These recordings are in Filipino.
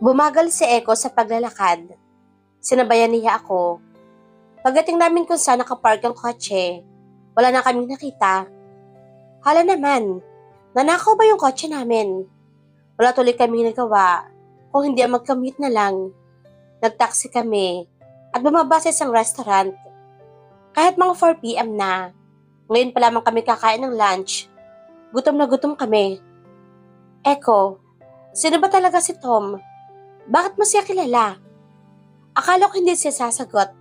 Bumagal si Eko sa paglalakad. Sinabayan niya ako. Pagdating namin kung saan nakapark ang kotse, wala na kaming nakita. Hala naman, nanakaw ba yung kotse namin? Wala tuloy kaming nagawa, kung hindi ang mag-commute na lang. Nag-taxi kami at bumaba sa isang restaurant. Kahit mga 4 p.m. na, ngayon pa lamang kami kakain ng lunch. Gutom na gutom kami. Eko, sino ba talaga si Tom? Bakit mo siya kilala? Akala ko hindi siya sasagot,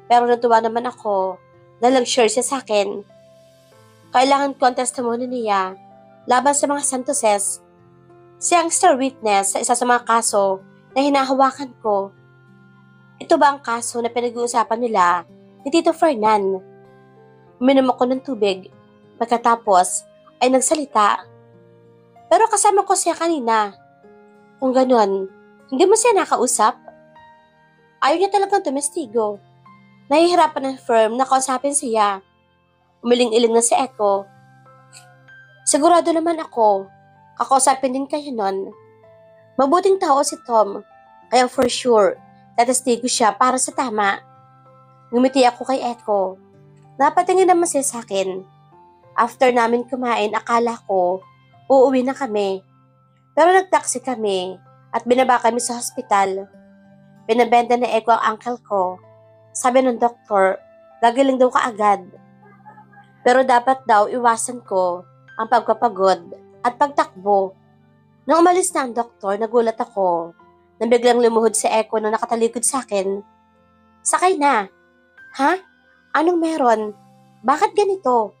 pero natuwa naman ako na nag-share siya sa akin. Kailangan ko ang testimony niya laban sa mga Santoses. Siya ang star witness sa isa sa mga kaso na hinahawakan ko. Ito ba ang kaso na pinag-uusapan nila ni Tito Fernan? Uminom ako ng tubig, pagkatapos ay nagsalita. Pero kasama ko siya kanina. Kung ganon, hindi mo siya nakausap? Ayaw niya talagang tumestigo. Nahihirapan ng firm na kausapin siya. Umiling-iling na si Eko. Sigurado naman ako, kakausapin din kayo nun. Mabuting tao si Tom, kaya for sure, tatestigo siya para sa tama. Ngumiti ako kay Eko. Napatingin naman siya sa akin. After namin kumain, akala ko, uuwi na kami. Pero nag-taxi kami at binaba kami sa hospital. Binabenda na Eko ang uncle ko. Sabi ng doktor, gagaling daw kaagad. Pero dapat daw iwasan ko ang pagpapagod at pagtakbo. Nung umalis na ang doktor, nagulat ako nang biglang lumuhod si Eko na nakatalikod sa akin. Sakay na. Ha? Anong meron? Bakit ganito?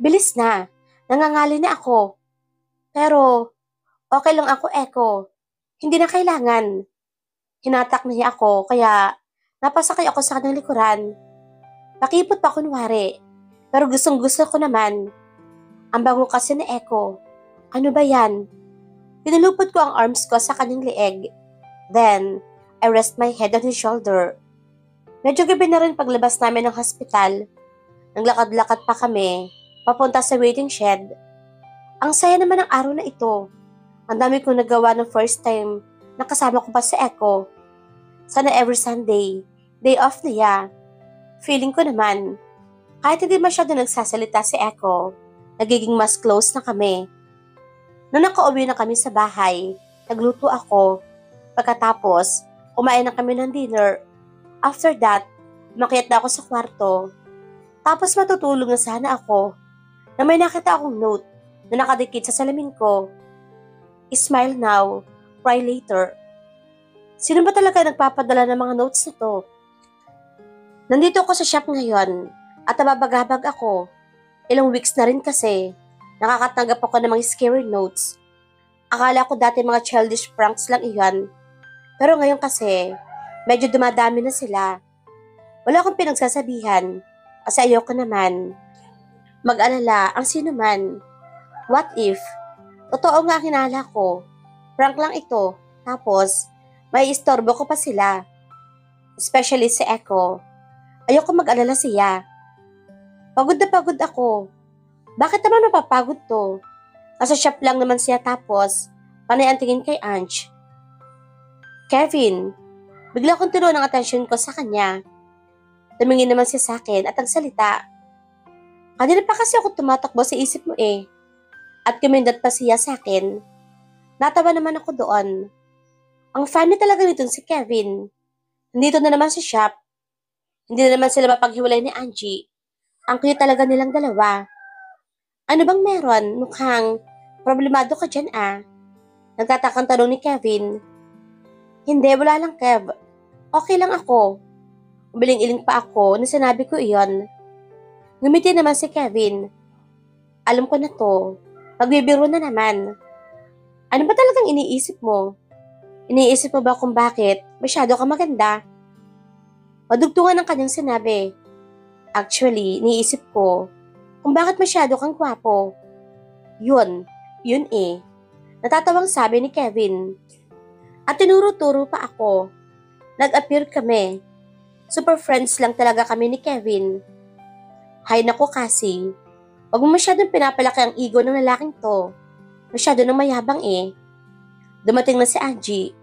Bilis na. Nangangali na ako. Pero, okay lang ako, Eko. Hindi na kailangan. Hinatak na niya ako, kaya napasakay ako sa kanyang likuran. Pakipot pa kunwari. Pero gustong gusto ko naman. Ang bango kasi ni Eko. Ano ba yan? Pinulupot ko ang arms ko sa kanyang leeg. Then, I rest my head on his shoulder. Medyo gabi na rin paglabas namin ng hospital. Naglakad-lakad pa kami, papunta sa waiting shed. Ang saya naman ng araw na ito. Ang dami kong nagawa ng first time na kasama ko pa si Eko. Sana every Sunday, day off niya. Feeling ko naman, kahit hindi masyado nagsasalita si Eko, nagiging mas close na kami. Nung nakauwi na kami sa bahay, nagluto ako. Pagkatapos, kumain na kami ng dinner. After that, umakyat na ako sa kwarto. Tapos matutulog na sana ako na may nakita akong note na nakadikit sa salamin ko. Smile now, cry later. Sino ba talaga nagpapadala ng mga notes na to? Nandito ako sa shop ngayon at nababagabag ako. Ilang weeks na rin kasi nakakatanggap ako ng mga scary notes. Akala ko dati mga childish pranks lang iyan. Pero ngayon kasi, medyo dumadami na sila. Wala akong pinagsasabihan kasi ayoko naman mag-alala ang sino man. What if? Totoo nga ang hinala ko. Prank lang ito. Tapos, may istorbo ko pa sila. Especially si Eko. Ayoko mag-alala siya. Pagod na pagod ako. Bakit naman mapapagod to? Nasa shop lang naman siya tapos, panay ang tingin kay Ange. Kevin, bigla kong tinuon ang atensyon ko sa kanya. Tumingin naman siya sa akin at nagsalita. Kanina pa kasi ako tumatakbo sa isip mo eh. At kumindat pa siya sa akin. Natawa naman ako doon. Ang funny talaga nitong si Kevin. Nandito na naman sa shop. Hindi na naman sila mapaghiwalay ni Angie. Ang cute talaga nilang dalawa. Ano bang meron? Mukhang problemado ka dyan ah. Nagtatakang tanong ni Kevin. Hindi, wala lang Kev. Okay lang ako. Umiling-iling pa ako na sinabi ko iyon. Ngumiti naman si Kevin. Alam ko na to. Magbibiro na naman. Ano ba talagang iniisip mo? Iniisip mo ba kung bakit masyado ka maganda? Madugtungan ang kanyang sinabi. Actually, iniisip ko kung bakit masyado kang gwapo. Yun eh. Natatawang sabi ni Kevin. At tinuro-turo pa ako. Nag-appear kami. Super friends lang talaga kami ni Kevin. Hay nako kasi, wag mo masyadong pinapalaki ang ego ng lalaking to. Masyado nang mayabang eh. Dumating na si Angie.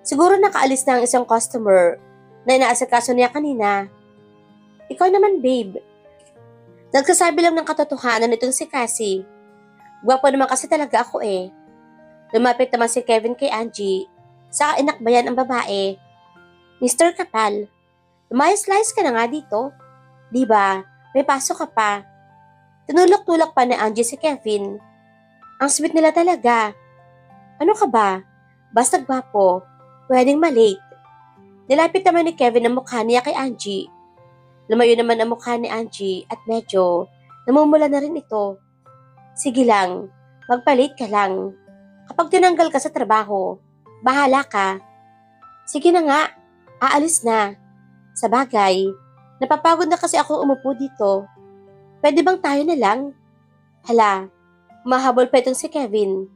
Siguro nakaalis na ang isang customer na inaasikaso niya kanina. Ikaw naman, babe. Nagsasabi lang ng katotohanan itong si Cassie. Gwapo naman kasi talaga ako eh. Lumapit naman si Kevin kay Angie. Saka inakbayan ang babae. Mr. Kapal, lumayas-layas ka na nga dito. Diba, may pasok ka pa. Tinulak-tulak pa ni Angie si Kevin. Ang sweet nila talaga. Ano ka ba? Basta gwapo, pwedeng malate. Nilapit naman ni Kevin ang mukha niya kay Angie. Lumayo naman ang mukha ni Angie at medyo namumula na rin ito. Sige lang, magpalit ka lang. Kapag tinanggal ka sa trabaho, bahala ka. Sige na nga, aalis na. Sa bagay, napapagod na kasi ako umupo dito. Pwede bang tayo na lang? Hala, mahabol pa itong si Kevin.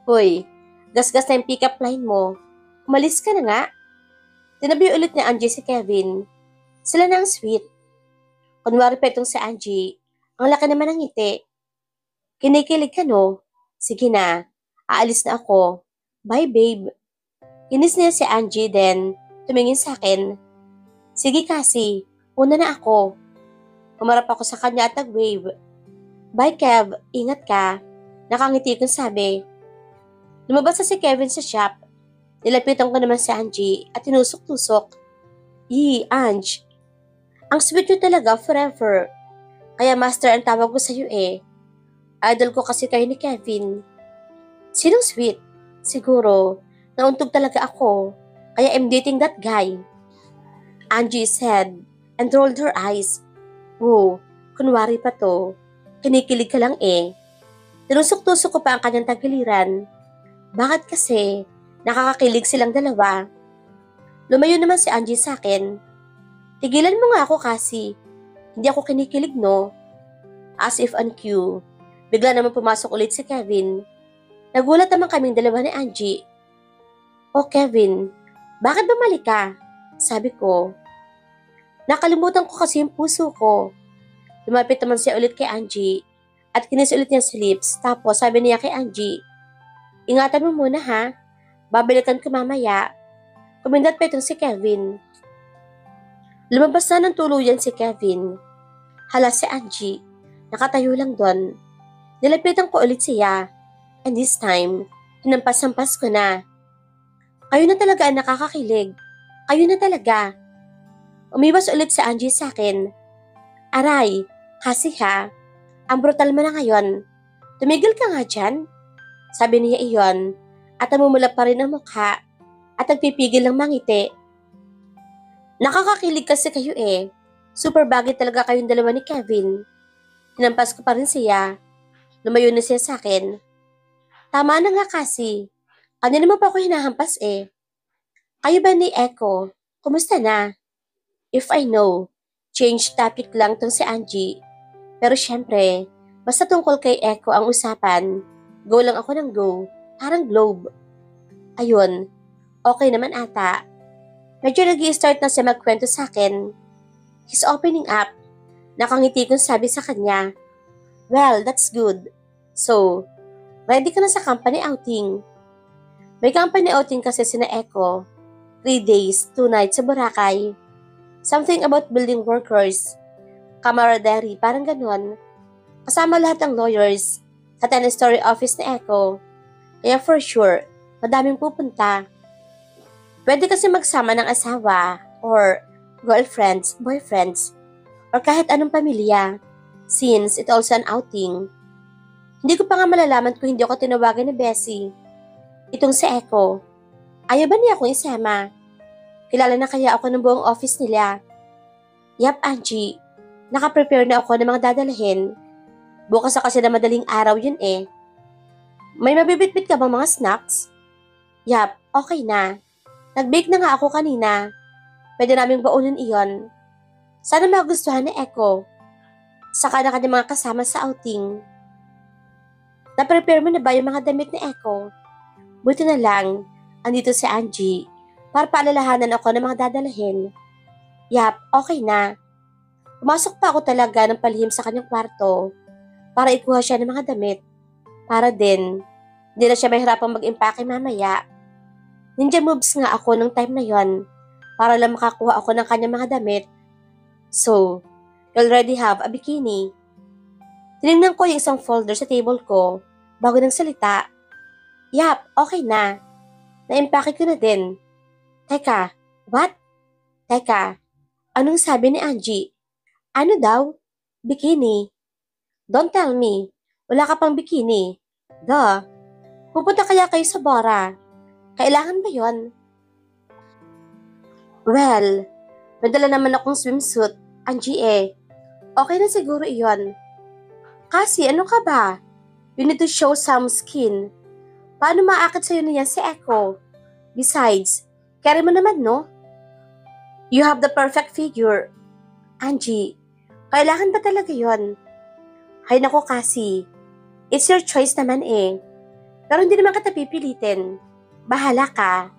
Hoy, gasgas na yung pick-up line mo. Umalis ka na nga. Tinabi ulit ni Angie si Kevin. Sila na ang sweet. Kunwari pa itong si Angie, ang laki naman ng ngiti. Kinikilig ka no? Sige na, aalis na ako. Bye babe. Inis niya si Angie then tumingin sa akin. Sige Cassie, una na ako. Humarap ako sa kanya at nag-wave. Bye Kev, ingat ka. Nakangiti kong sabi. Lumabas na si Kevin sa shop. Nilapitan ko naman si Angie at tinusok-tusok. Ange. Ang sweet nyo talaga forever. Kaya master ang tawag ko sa'yo eh. Idol ko kasi kayo ni Kevin. Sinong sweet? Siguro, nauntog talaga ako. Kaya I'm dating that guy. Angie said and rolled her eyes. Wow, kunwari pa to. Kinikilig ka lang eh. Tinusok-tusok ko pa ang kanyang tagiliran. Bakit kasi? Nakakakilig silang dalawa. Lumayo naman si Angie sa akin. Tigilan mo nga ako kasi. Hindi ako kinikilig no. As if on cue. Bigla naman pumasok ulit si Kevin. Nagulat naman kaming dalawa ni Angie. Oh Kevin, bakit bumalik ka? Sabi ko. Nakalimutan ko kasi yung puso ko. Lumapit naman siya ulit kay Angie at kinis ulit niya si lips. Tapos sabi niya kay Angie, ingatan mo muna ha. Babalikan ko mamaya. Kumindat pa itong si Kevin. Lumabas na ng tuluyan si Kevin. Hala si Angie. Nakatayo lang doon. Nilapitan ko ulit siya. And this time, hinampas-hampas ko na. Kayo na talaga ang nakakakilig. Kayo na talaga. Umiwas ulit si Angie sa akin. Aray, kasi ha, ang brutal mo na ngayon. Tumigil ka nga dyan. Sabi niya iyon at namumula pa rin ang mukha at nagpipigil ng mangiti. Nakakakilig kasi kayo eh. Super bagay talaga kayong dalawa ni Kevin. Hinampas ko pa rin siya. Lumayo na siya sa akin. Tama na nga kasi. Ano naman pa ako hinahampas eh. Kayo ba ni Echo? Kumusta na? If I know, change topic lang tong si Angie. Pero syempre, basta tungkol kay Echo ang usapan. Go lang ako ng go. Parang globe. Ayun, okay naman ata. Medyo nag-i-start na siya magkwento sa akin. He's opening up. Nakangiti kong sabi sa kanya. Well, that's good. So, ready ka na sa company outing? May company outing kasi sina Echo. 3 days, 2 nights sa Boracay. Something about building workers. Camaraderie, parang ganun. Kasama lahat ng lawyers sa 10-story office ni Echo. Kaya for sure, madaming pupunta. Pwede kasi magsama ng asawa or girlfriends, boyfriends, or kahit anong pamilya since it's also an outing. Hindi ko pa nga malalaman kung hindi ako tinawagan ni Bessie. Itong si Echo. Ayaw ba niya akong isama? Kilala na kaya ako ng buong office nila? Yap, Angie. Nakaprepare na ako ng mga dadalhin. Bukas na kasi na madaling araw yun eh. May mabibitbit ka bang mga snacks? Yap, okay na. Nag-bake na nga ako kanina. Pwede naming baunin iyon. Sana magustuhan ni Echo. Saka na kanyang mga kasama sa outing. Na-prepare mo na ba yung mga damit ni Echo? Buti na lang, andito si Angie para paalalahanan ako ng mga dadalhin. Yap, okay na. Pumasok pa ako talaga ng palihim sa kanyang kwarto para ikuha siya ng mga damit. Para din, hindi na siya mahirapang mag-impake mamaya. Ninja moves nga ako nung time na yon para lang makakuha ako ng kanyang mga damit. So, you already have a bikini. Tinignan ko yung isang folder sa table ko bago nang salita. Yap, okay na. Na-impake ko na din. Teka, what? Teka, anong sabi ni Angie? Ano daw? Bikini. Don't tell me. Wala ka pang bikini. Duh. Pupunta kaya kayo sa Bora? Kailangan ba yon? Well, may dala naman akong swimsuit, Angie eh. Okay na siguro iyon. Kasi ano ka ba? You need to show some skin. Paano maakit sa'yo na yan si Echo? Besides, carry mo naman no? You have the perfect figure. Angie, kailangan ba talaga yon? Hay nako kasi, it's your choice naman eh. Pero hindi naman kita pipilitin. Bahala ka.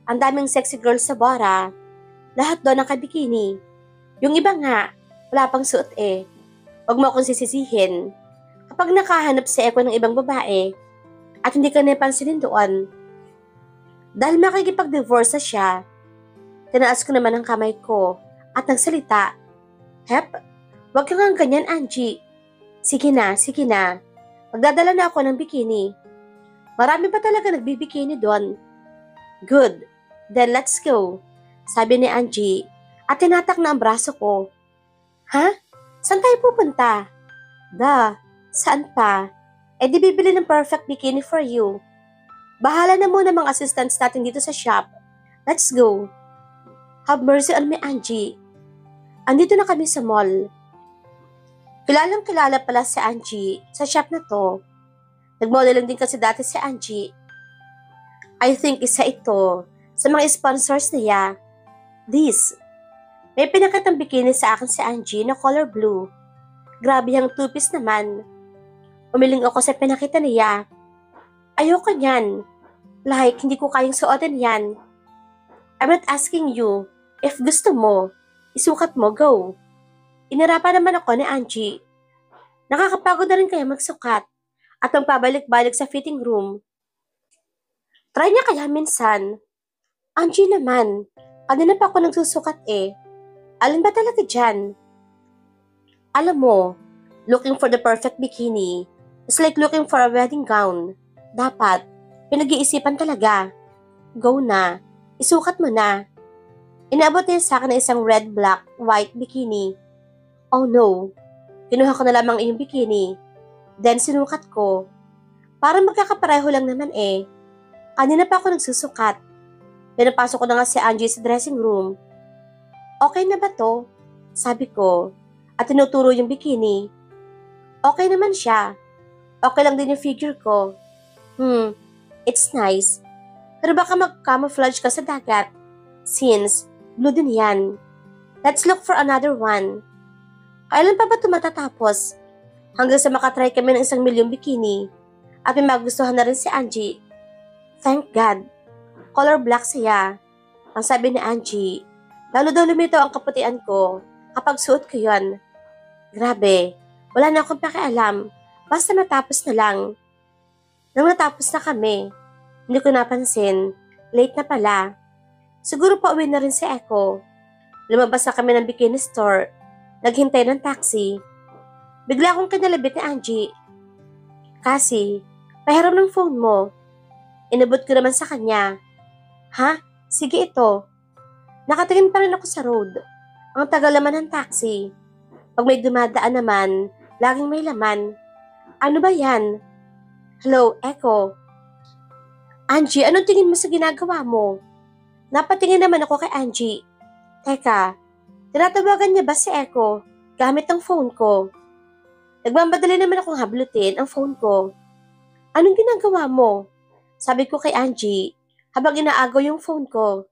Ang daming sexy girls sa Bora. Lahat doon nakabikini. Yung iba nga, wala pang suot eh. Huwag mo akong sisisihin. Kapag nakahanap si Echo ng ibang babae, at hindi ka napansinin doon, dahil makikipag-divorce na siya, tinaas ko naman ang kamay ko at nagsalita. Hep, huwag ka nga ganyan, Angie. Sige na, sige na. Magdadala na ako ng bikini. Marami pa talaga nagbibikini doon. Good. Then let's go. Sabi ni Angie at tinatak na ang braso ko. Ha? Saan tayo pupunta? Saan pa? Eh di bibili ng perfect bikini for you. Bahala na muna mga assistants natin dito sa shop. Let's go. Have mercy on me, Angie. Andito na kami sa mall. Kilalang kilala pala si Angie sa shop na to. Nag-modeling din kasi dati si Angie. I think isa ito sa mga sponsors niya. This. May pinakitang bikini sa akin si Angie na color blue. Grabe yung two-piece naman. Umiling ako sa pinakita niya. Ayoko niyan. Like, hindi ko kayang suotin yan. I'm not asking you. If gusto mo, isukat mo, go. Inarapan naman ako ni Angie. Nakakapagod na rin kaya magsukat at magpabalik-balik sa fitting room. Try niya kaya minsan. Angie naman, kanina pa ako nagsusukat eh. Alin ba talaga dyan? Alam mo, looking for the perfect bikini is like looking for a wedding gown. Dapat, pinag-iisipan talaga. Go na, isukat mo na. Inaabot niya sa akin na isang red, black, white bikini. Oh no, kinuha ko na lamang iyong bikini. Then sinukat ko. Para magkakapareho lang naman eh. Kanina pa ako nagsusukat. Pinapasok ko na nga si Angie sa dressing room. Okay na ba to? Sabi ko. At tinuturo yung bikini. Okay naman siya. Okay lang din yung figure ko. It's nice. Pero baka mag-camouflage ka sa dagat. Since, blue din yan. Let's look for another one. Kailan pa ba ito matatapos? Hanggang sa makatry kami ng 1,000,000 bikini. At may magustuhan na rin si Angie. Thank God. Color black siya. Ang sabi ni Angie, lalo daw lumito ang kaputian ko kapag suot ko yon. Grabe, wala na akong pakialam. Basta natapos na lang. Nang natapos na kami, hindi ko napansin. Late na pala. Siguro pa uwi na rin si Echo. Lumabas na kami ng bikini store. Naghintay ng taxi. Bigla akong kinalabit ni Angie. Kasi, pahiram ng phone mo. Inabot ko naman sa kanya. Ha? Sige ito. Nakatingin pa rin ako sa road. Ang tagal naman ng taxi. Pag may dumadaan naman, laging may laman. Ano ba yan? Hello, Echo. Angie, anong tingin mo sa ginagawa mo? Napatingin naman ako kay Angie. Teka, tinatawagan niya ba si Echo gamit ang phone ko? Nagmamadali naman akong hablutin ang phone ko. Anong ginagawa mo? Sabi ko kay Angie habang inaagaw yung phone ko.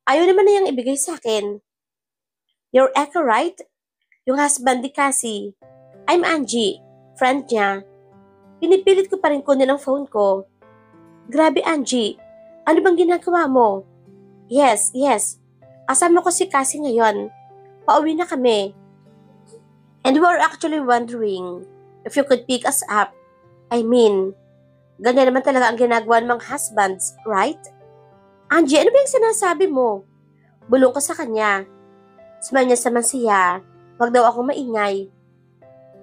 Ayaw naman na niyang ibigay sa akin. You're Echo, right? Yung husband ni Cassie. I'm Angie, friend niya. Pinipilit ko pa rin kunin ang phone ko. Grabe Angie, ano bang ginagawa mo? Yes. Kasama ko si Cassie ngayon. Pauwi na kami. And we were actually wondering if you could pick us up. I mean, ganyan naman talaga ang ginagawa ng mga husbands, right? Angie, ano ba yung sinasabi mo? Bulong ko sa kanya. Sumanya naman siya. Wag daw akong maingay.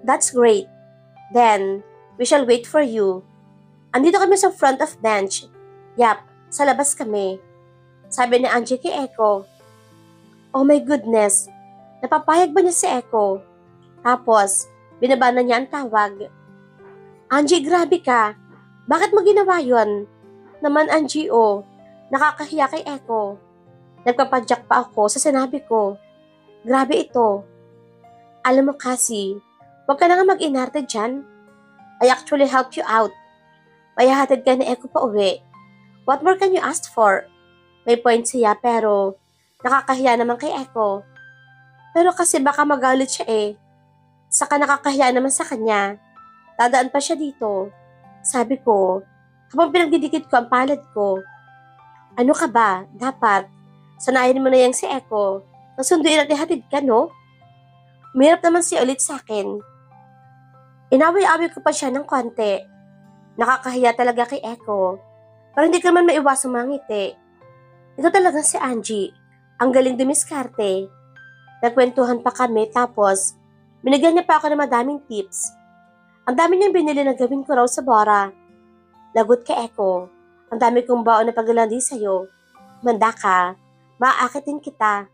That's great. Then, we shall wait for you. Andito kami sa front of bench. Yap, sa labas kami. Sabi ni Angie kay Echo. Oh my goodness. Napapayag ba niya si Echo? Tapos, binaba na niya ang tawag. Angie, grabe ka. Bakit mo ginawa yon? Naman Angie, oh. Nakakahiya kay Echo. Nagpapadyak pa ako sa sinabi ko. Grabe ito. Alam mo kasi, huwag ka na nga mag-inarte dyan. I actually helped you out. Mayahatid ka ni Echo pa uwi. What more can you ask for? May point siya pero nakakahiya naman kay Echo. Pero kasi baka magalit siya eh. Saka nakakahiya naman sa kanya. Dadaan pa siya dito. Sabi ko, habang pinagdidikit ko ang palad ko. Ano ka ba? Dapat, sanayin mo na yang si Echo. Nasunduin at ihatid ka, no? Umirap naman siya ulit sa akin. Inaway-away ko pa siya ng konti. Nakakahiya talaga kay Echo. Pero hindi ka naman maiwasang mangiti. Ito talaga si Angie. Ang galing dumiskarte. Nagkwentuhan pa kami tapos binigyan niya pa ako ng madaming tips. Ang dami niyang binili na gawin ko raw sa Bora. Lagot kay Echo. Ang dami kong baon na paglalandi sa'yo. Manda ka. Maaakitin kita.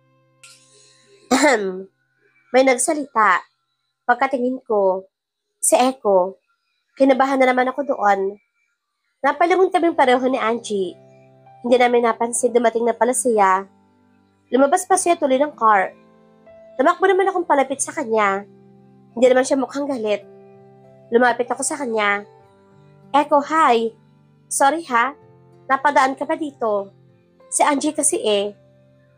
May nagsalita. Pagkatingin ko, si Echo. Kinabahan na naman ako doon. Napalingon kaming pareho ni Angie. Hindi namin napansin dumating na pala siya. Lumabas pa siya tuloy ng car. Tumakbo naman akong palapit sa kanya. Hindi naman siya mukhang galit. Lumapit ako sa kanya. Echo, hi. Sorry ha. Napadaan ka pa dito. Si Angie kasi eh.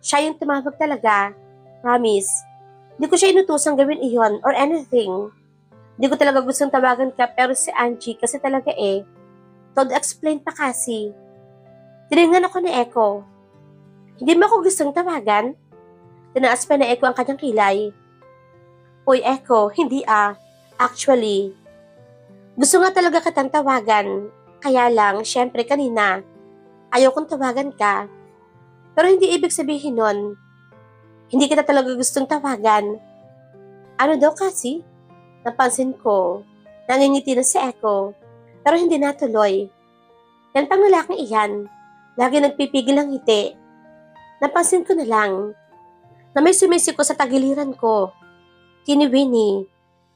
Siya yung tumawag talaga. Promise. Hindi ko siya inutusang gawin iyon or anything. Hindi ko talaga gustong tawagan ka pero si Angie kasi talaga eh. Todo explain pa kasi. Tinignan ako ni Echo. Hindi mo ako gustong tawagan? Tinaas pa na Echo ang kanyang kilay. Uy Echo, hindi ah. Actually, gusto nga talaga kitang tawagan. Kaya lang, syempre kanina, ayaw kong tawagan ka. Pero hindi ibig sabihin nun, hindi kita talaga gustong tawagan. Ano daw kasi? Napansin ko, nangingiti na si Echo, pero hindi natuloy. Yan pang lalaking iyan, lagi nagpipigil ang ngiti. Napansin ko na lang, na may sumisiko sa tagiliran ko. Tini Winnie,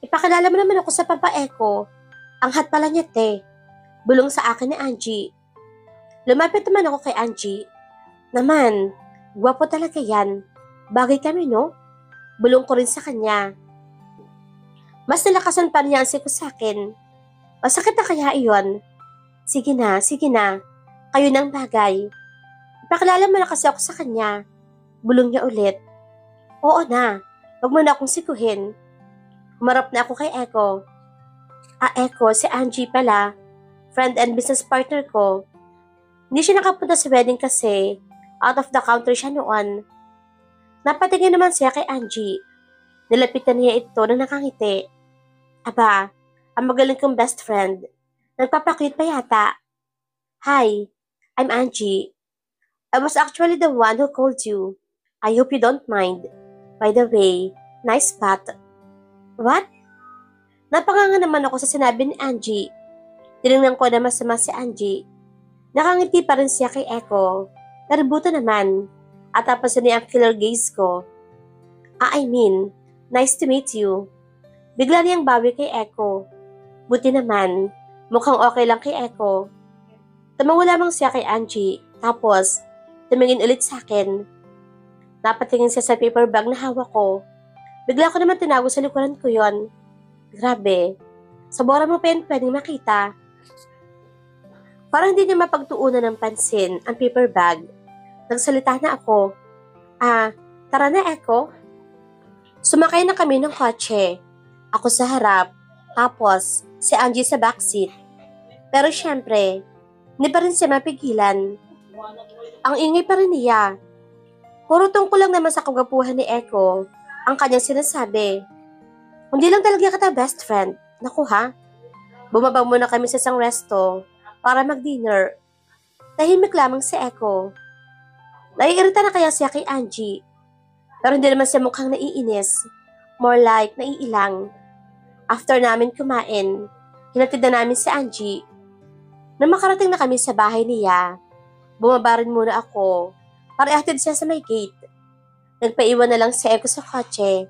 ipakilala mo naman ako sa Papa Echo. Ang hot pala niya te. Bulong sa akin ni Angie. Lumapit naman ako kay Angie. Naman, gwapo talaga yan. Bagay kami no? Bulong ko rin sa kanya. Mas nalakasan pa niya ang siko sa akin. Masakit na kaya iyon? Sige na, sige na. Kayo ng bagay. Ipakilala mo na kasi ako sa kanya. Bulong niya ulit. Oo na, wag mo na akong sikuhin. Humarap na ako kay Echo. Echo, si Angie pala. Friend and business partner ko. Hindi siya nakapunta sa wedding kasi out of the country siya noon. Napatingin naman siya kay Angie. Nilapitan niya ito na nakangiti. Aba, ang magaling kong best friend. Nagpapakit pa yata. Hi, I'm Angie. I was actually the one who called you. I hope you don't mind. By the way, nice spot. What? Napanganga naman ako sa sinabi ni Angie. Tinignan ko na masama si Angie. Nakangiti pa rin siya kay Echo. Pero buto naman. At tapos niya ang killer gaze ko. I mean, nice to meet you. Bigla niyang bawi kay Echo. Buti naman, mukhang okay lang kay Echo. Tumawa lamang siya kay Angie. Tapos, tumingin ulit sa akin. Napatingin siya sa paper bag na hawak ko. Bigla ko naman tinago sa likuran ko yon. Grabe. Sa Bora mo pa yan pwedeng makita. Parang hindi niya mapagtuunan ng pansin ang paper bag. Nagsalita na ako. Tara na Echo. Sumakay na kami ng kotse. Ako sa harap. Tapos, si Angie sa backseat. Pero syempre, hindi pa rin siya mapigilan. Ang ingay pa rin niya. Puro tungkol lang naman sa kagapuhan ni Echo ang kanyang sinasabi. Hindi lang talaga kita best friend. Naku ha? Bumaba muna kami sa isang resto para mag-dinner. Tahimik lamang si Echo. Naiirita na kaya siya kay Angie. Pero hindi naman siya mukhang naiinis. More like naiilang. After namin kumain, hinatid na namin si Angie. Nang makarating na kami sa bahay niya, bumaba rin muna ako para ihatid siya sa may gate. Nagpaiwan na lang si Eko sa kotse.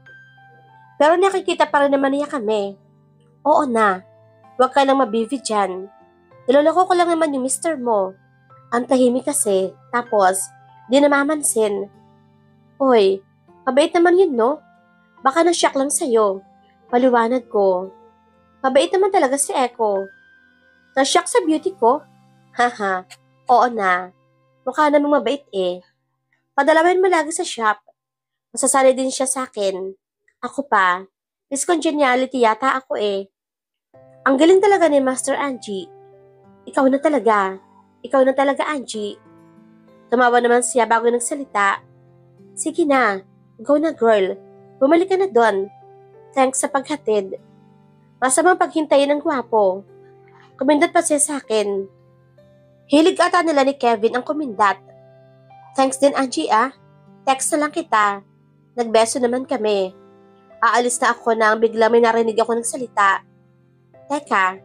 Pero nakikita pa rin naman niya kami. Oo na, huwag ka nang mabivi dyan. Niloloko ko lang naman yung mister mo. Ang tahimik kasi, tapos di namamansin. Hoy, mabait naman yun no? Baka na-shock lang sa'yo. Paliwanag ko. Mabait naman talaga si Eko. Na-shock sa beauty ko? Haha, oo na. Mukha namang mabait eh. Padalawin mo lagi sa shop. Masasanay din siya sa akin. Ako pa. Miss Congeniality yata ako eh. Ang galing talaga ni Master Angie. Ikaw na talaga. Ikaw na talaga, Angie. Tumawa naman siya bago nagsalita. Sige na. Go na, girl. Bumalik ka na doon. Thanks sa paghatid. Masamang paghintayin ng gwapo. Kumindat pa siya sa akin. Hilig ata nila ni Kevin ang kumindat. Thanks din, Angie ah. Text na lang kita. Nagbeso naman kami. Aalis na ako nang bigla may narinig ako ng salita. Teka,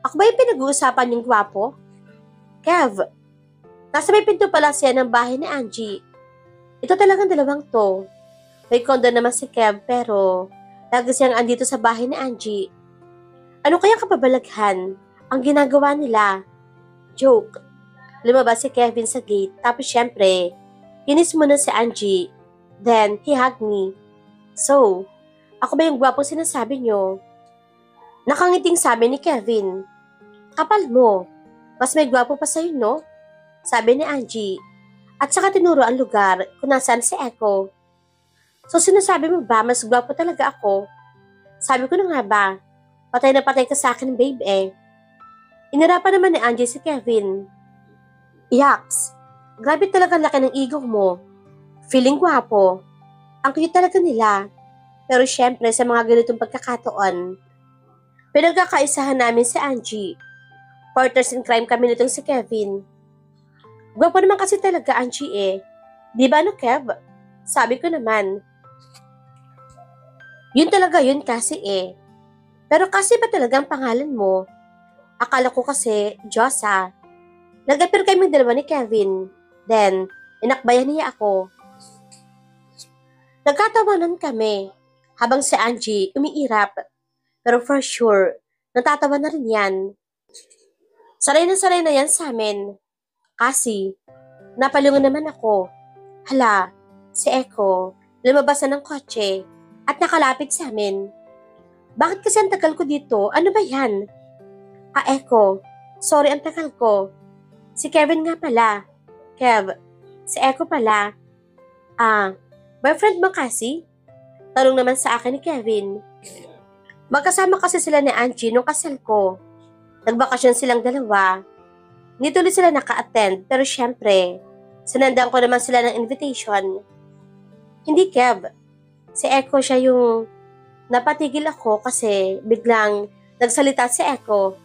ako ba yung pinag-uusapan yung gwapo? Kev, nasa may pinto pala siya ng bahay ni Angie. Ito talagang dalawang to. May kondo naman si Kev pero lagi siyang andito sa bahay ni Angie. Ano kaya kapabalaghan ang ginagawa nila? Joke. Lumabas si Kevin sa gate tapos syempre, kinis muna si Angie. Then, he hugged me. So, ako ba yung gwapong sinasabi nyo? Nakangiting sabi ni Kevin. Kapal mo. Mas may gwapo pa sa'yo, no? Sabi ni Angie. At saka tinuro ang lugar kung nasaan si Eko. So sinasabi mo ba mas gwapo talaga ako? Sabi ko na nga ba, patay na patay ka sa akin babe eh. Inirapan naman ni Angie si Kevin. Yaks, grabe talaga laki ng ego mo. Feeling gwapo. Ang cute talaga nila. Pero syempre sa mga ganitong pagkakataon, pinagkakaisahan namin si Angie. Partners in crime kami nitong si Kevin. Gwapo naman kasi talaga Angie eh. Di ba no Kev? Sabi ko naman. Yun talaga yun kasi eh. Pero kasi ba talagang pangalan mo? Akala ko kasi Josa. Nag-appear kami dalawa ni Kevin. Then, inakbayan niya ako. Nagkatawanan kami habang si Angie umiirap. Pero for sure, natatawa na rin yan. Saray na yan sa amin. Kasi, napalungan naman ako. Hala, si Eko, lumabas na ng kotse at nakalapit sa amin. Bakit kasi ang tagal ko dito? Ano ba yan? Eko, sorry ang tagal ko. Si Kevin nga pala. Kev, si Eko pala. Boyfriend mo kasi? Tanong naman sa akin ni Kevin. Magkasama kasi sila ni Angie nung kasal ko. Nagbakasyon silang dalawa. Hindi tuloy sila naka-attend pero syempre, sinandaan ko naman sila ng invitation. Hindi Kev. Si Eko siya yung napatigil ako kasi biglang nagsalita si Eko.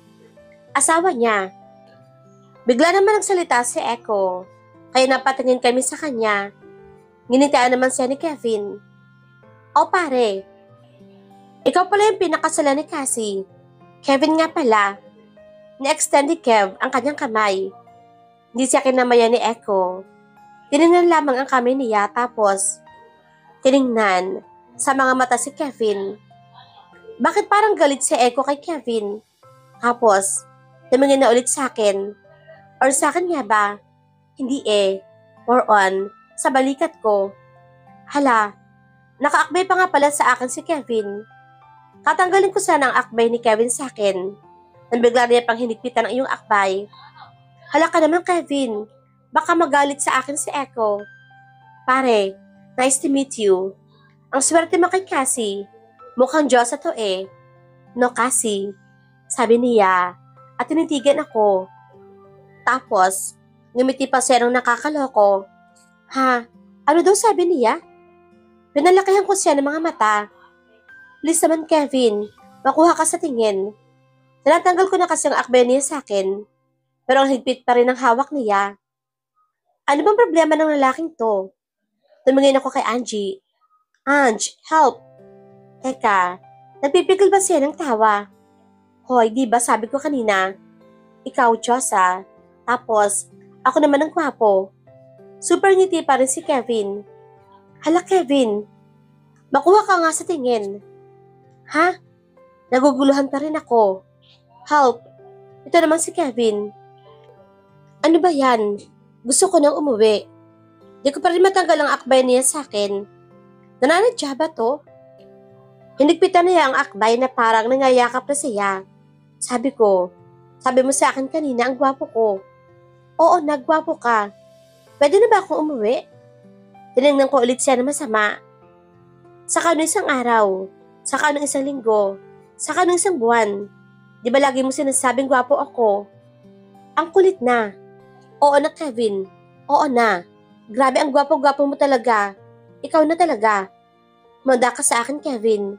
Asawa niya. Bigla naman nagsalita si Eko. Kaya napatingin kami sa kanya. Nginitaan naman siya ni Kevin. O pare, ikaw pala yung pinakasala ni Cassie. Kevin nga pala. Ni-extend ni Kev ang kanyang kamay. Hindi siya kinamayan ni Eko. Tinignan lamang ang kamay niya tapos tinignan sa mga mata si Kevin. Bakit parang galit si Eko kay Kevin? Tapos, tumingin na ulit sa akin. Or sa akin nga ba? Hindi eh. More on, sa balikat ko. Hala, nakaakbay pa nga pala sa akin si Kevin. Tatanggalin ko sana ang akbay ni Kevin sa akin. Nang bigla niya pang hinigpitan ang iyong akbay. Hala ka naman Kevin, baka magalit sa akin si Eko. Pare, nice to meet you. Ang swerte mo kay Cassie. Mukhang Diyosa to eh. No Cassie, sabi niya at tinitigan ako. Tapos, ngumiti pa siya nung nakakaloko. Ha? Ano daw sabi niya? Pinalakihan ko siya ng mga mata. Please naman Kevin, makuha ka sa tingin. Tinatanggal ko na kasi ang akbay niya sa akin. Pero ang higpit pa rin ang hawak niya. Ano bang problema ng lalaking to? Tumingin ako kay Angie. Ange, help! Teka, nagpipigil ba siya ng tawa? Hoy, di ba sabi ko kanina, ikaw, Diyos ah. Tapos, ako naman ang gwapo. Super ngiti pa rin si Kevin. Hala Kevin, makuha ka nga sa tingin. Ha? Naguguluhan pa rin ako. Help! Ito naman si Kevin. Ano ba yan? Gusto ko nang umuwi. Di ko pa rin matanggal ang akbay niya sa akin. Nananadya ba to? Hinigpitan niya ang akbay na parang nangayakap na siya. Sabi mo sa akin kanina ang gwapo ko. Oo, nagwapo ka. Pwede na ba akong umuwi? Tinignan ko ulit siya na masama. Saka no isang araw, saka no isang linggo, saka no isang buwan. Di ba lagi mo sinasabing gwapo ako? Ang kulit na. Oo na, Kevin. Oo na. Grabe ang gwapo-gwapo mo talaga. Ikaw na talaga. Manda ka sa akin, Kevin.